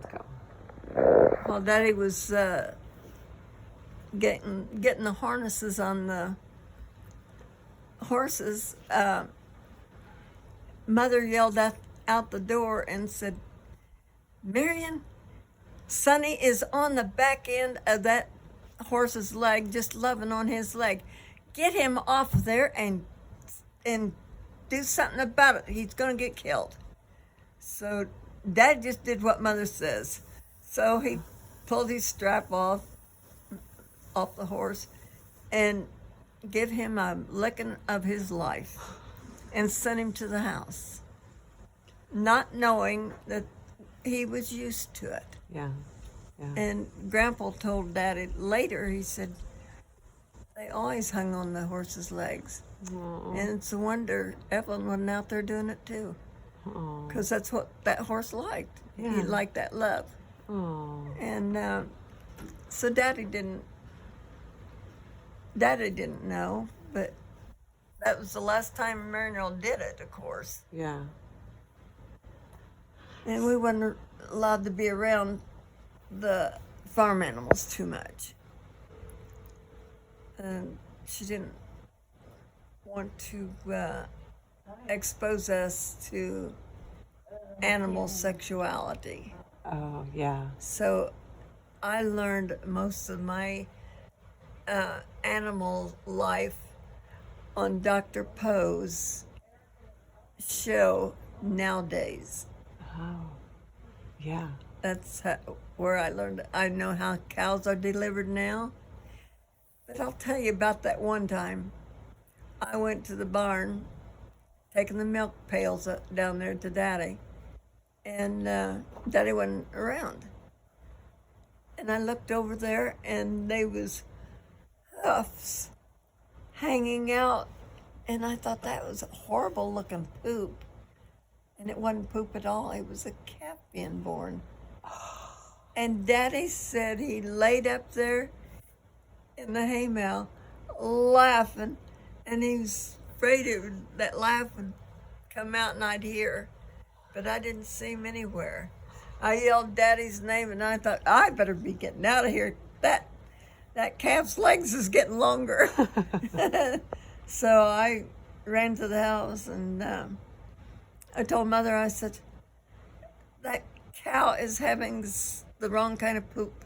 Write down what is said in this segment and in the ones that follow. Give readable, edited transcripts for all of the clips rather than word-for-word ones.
let's go. While Daddy was getting the harnesses on the horses, Mother yelled out the door and said, "Marion, Sonny is on the back end of that horse's leg, just loving on his leg. Get him off of there and do something about it. He's going to get killed." So Dad just did what Mother says. So he pulled his strap off the horse and give him a licking of his life and sent him to the house, not knowing that he was used to it. Yeah. Yeah. And Grandpa told Daddy later, he said, they always hung on the horse's legs. Aww. And it's a wonder Evelyn wasn't out there doing it too. Because that's what that horse liked. Yeah. He liked that love. Aww. And so Daddy didn't know, but that was the last time Marion did it, of course. Yeah. And we weren't allowed to be around the farm animals too much. And she didn't want to expose us to animal sexuality. Oh, yeah. So I learned most of my animal life on Dr. Poe's show Nowadays. Oh, yeah. That's where I learned. I know how cows are delivered now. But I'll tell you about that one time. I went to the barn, taking the milk pails down there to Daddy, and Daddy wasn't around. And I looked over there, and they was hoofs hanging out, and I thought that was a horrible looking poop. And it wasn't poop at all. It was a calf being born. And Daddy said he laid up there in the haymow laughing, and he was afraid that laugh would come out and I'd hear. But I didn't see him anywhere. I yelled Daddy's name, and I thought, I better be getting out of here. That calf's legs is getting longer. So I ran to the house, and I told Mother, I said, that cow is having the wrong kind of poop.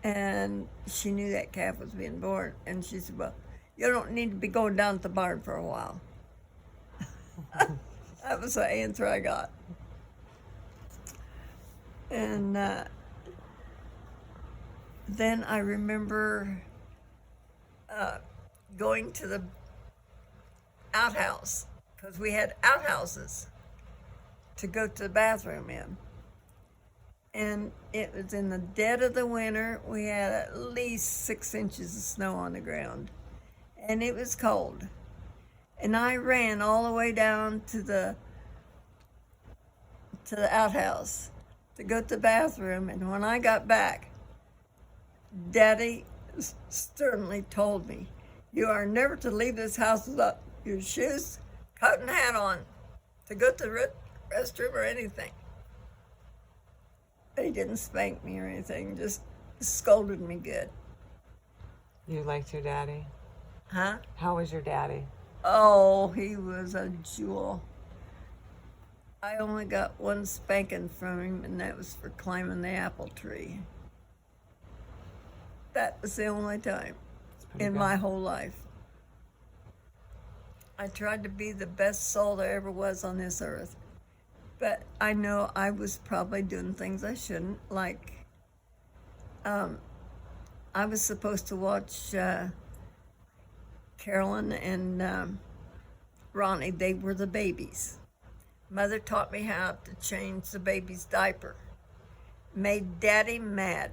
And she knew that calf was being born. And she said, well, you don't need to be going down to the barn for a while. That was the answer I got. And then I remember going to the outhouse, because we had outhouses to go to the bathroom in. And it was in the dead of the winter. We had at least 6 inches of snow on the ground. And it was cold. And I ran all the way down to the outhouse to go to the bathroom. And when I got back, Daddy sternly told me, you are never to leave this house without your shoes, coat, and hat on to go to the restroom or anything. He didn't spank me or anything, just scolded me good. You liked your daddy? Huh? How was your daddy? Oh, he was a jewel. I only got one spanking from him, and that was for climbing the apple tree. That was the only time in my whole life. I tried to be the best soul there ever was on this earth. But I know I was probably doing things I shouldn't, like I was supposed to watch Carolyn and Ronnie. They were the babies. Mother taught me how to change the baby's diaper. Made Daddy mad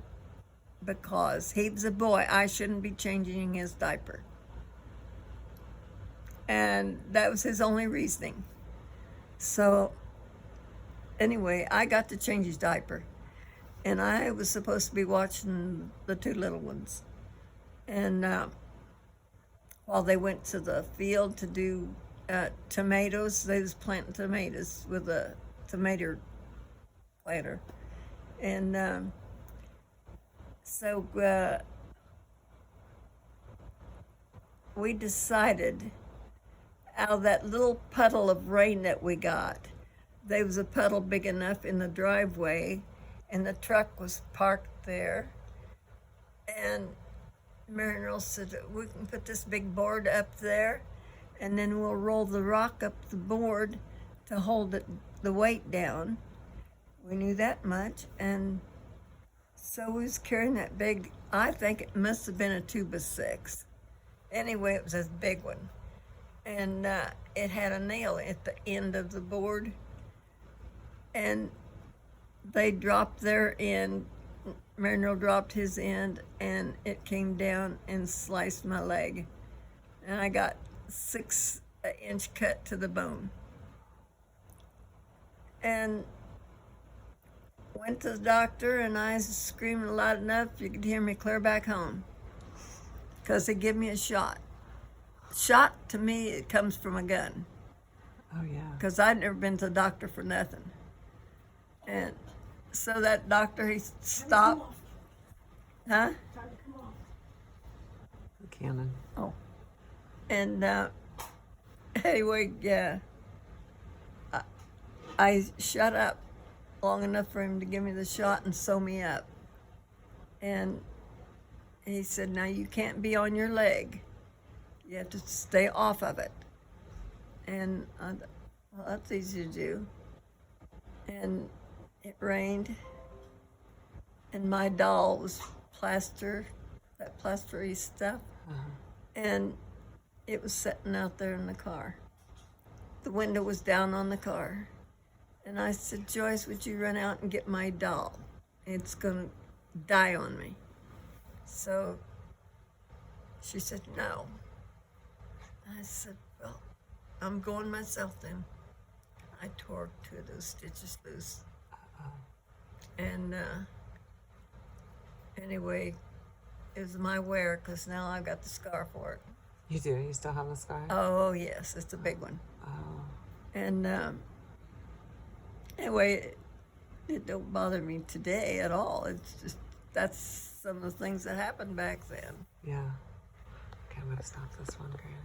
because he was a boy. I shouldn't be changing his diaper. And that was his only reasoning. So anyway, I got to change his diaper, and I was supposed to be watching the two little ones. And while they went to the field to do tomatoes, they was planting tomatoes with a tomato later. And so we decided out of that little puddle of rain that we got, there was a puddle big enough in the driveway, and the truck was parked there. And Mary and Earl said, we can put this big board up there, and then we'll roll the rock up the board to hold the weight down. We knew that much, and so we was carrying that big, I think it must have been a 2x6. Anyway, it was this big one. And it had a nail at the end of the board. And they dropped their end, Marinell dropped his end, and it came down and sliced my leg. And I got 6-inch cut to the bone. And went to the doctor, and I was screaming loud enough you could hear me clear back home. Because they give me a shot. Shot, to me, it comes from a gun. Oh, yeah. Because I'd never been to the doctor for nothing. And so that doctor, he stopped. Huh? The cannon. Oh. And anyway, yeah. I shut up long enough for him to give me the shot and sew me up. And he said, now you can't be on your leg. You have to stay off of it. And I thought, well, that's easy to do. And it rained. And my doll was plaster, that plastery stuff. And it was sitting out there in the car. The window was down on the car. And I said, Joyce, would you run out and get my doll? It's going to die on me. So she said, no. I said, well, I'm going myself then. I tore 2 of those stitches loose. And anyway, it was my wear because now I've got the scar for it. You do? You still have the scar? Oh, yes, it's a big one. Oh. And anyway, it don't bother me today at all. It's just, that's some of the things that happened back then. Yeah. Okay, I'm going to stop this one, Granny.